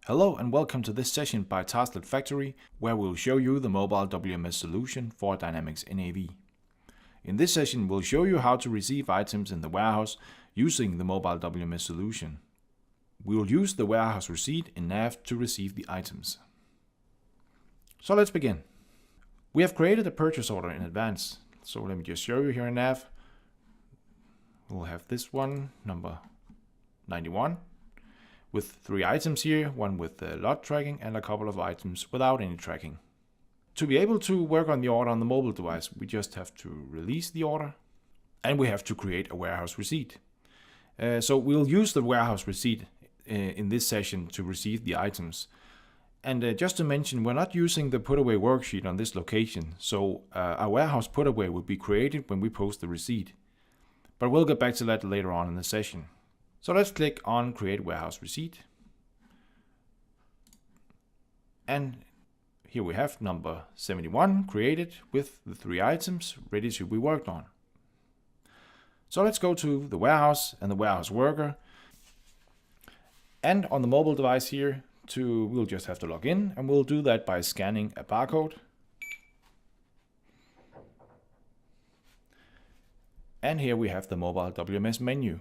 Hello and welcome to this session by Tasklet Factory, where we'll show you the mobile WMS solution for Dynamics NAV. In this session, we'll show you how to receive items in the warehouse using the mobile WMS solution. We will use the warehouse receipt in NAV to receive the items. So let's begin. We have created a purchase order in advance. So let me just show you here in NAV. We'll have this one, number 91. With 3 items here, one with lot tracking and a couple of items without any tracking. To be able to work on the order on the mobile device, we just have to release the order and we have to create a warehouse receipt. So we'll use the warehouse receipt in this session to receive the items. And just to mention, we're not using the put away worksheet on this location, so a warehouse put away will be created when we post the receipt. But we'll get back to that later on in the session. So let's click on Create Warehouse Receipt. And here we have number 71 created with the 3 items ready to be worked on. So let's go to the warehouse and the warehouse worker. And on the mobile device here, we'll just have to log in, and we'll do that by scanning a barcode. And here we have the mobile WMS menu.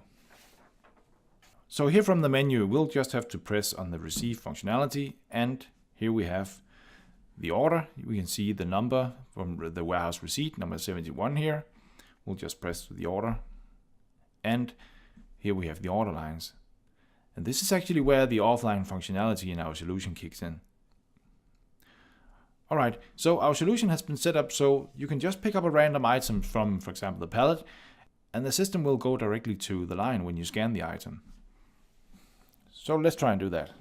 So here from the menu, we'll just have to press on the receive functionality, and here we have the order. We can see the number from the warehouse receipt, number 71 here. We'll just press the order, and here we have the order lines. And this is actually where the offline functionality in our solution kicks in. Alright, so our solution has been set up so you can just pick up a random item from, for example, the pallet, and the system will go directly to the line when you scan the item. So let's try and do that.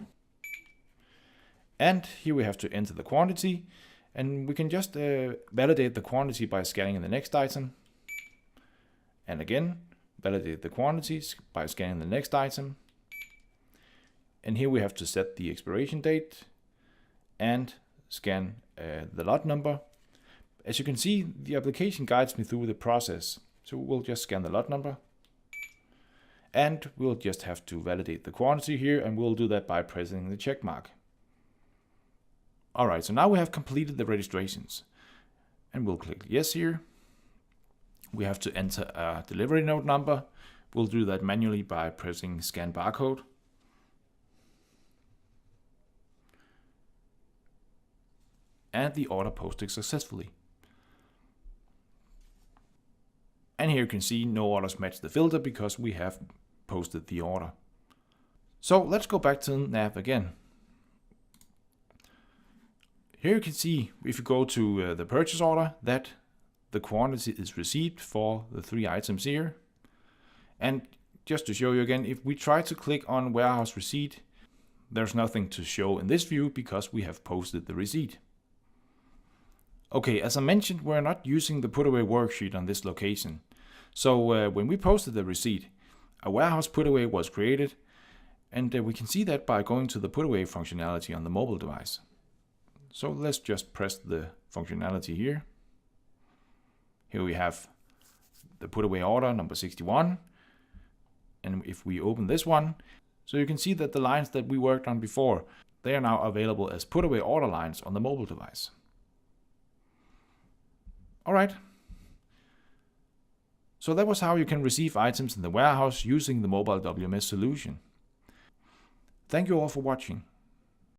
And here we have to enter the quantity, and we can just validate the quantity by scanning the next item. And again, validate the quantities by scanning the next item. And here we have to set the expiration date and scan the lot number. As you can see, the application guides me through the process. So we'll just scan the lot number. And we'll just have to validate the quantity here, and we'll do that by pressing the check mark. Alright, so now we have completed the registrations. And we'll click yes here. We have to enter a delivery note number. We'll do that manually by pressing scan barcode. And the order posted successfully. And here you can see no orders match the filter because we have posted the order. So let's go back to NAV again. Here you can see, if you go to the purchase order, that the quantity is received for the 3 items here. And just to show you again, if we try to click on warehouse receipt, there's nothing to show in this view because we have posted the receipt. Okay, as I mentioned, we're not using the put away worksheet on this location. So when we posted the receipt, a warehouse put away was created, and we can see that by going to the put away functionality on the mobile device. So let's just press the functionality here. Here we have the put away order number 61. And if we open this one, so you can see that the lines that we worked on before, they are now available as put away order lines on the mobile device. Alright. So that was how you can receive items in the warehouse using the mobile WMS solution. Thank you all for watching.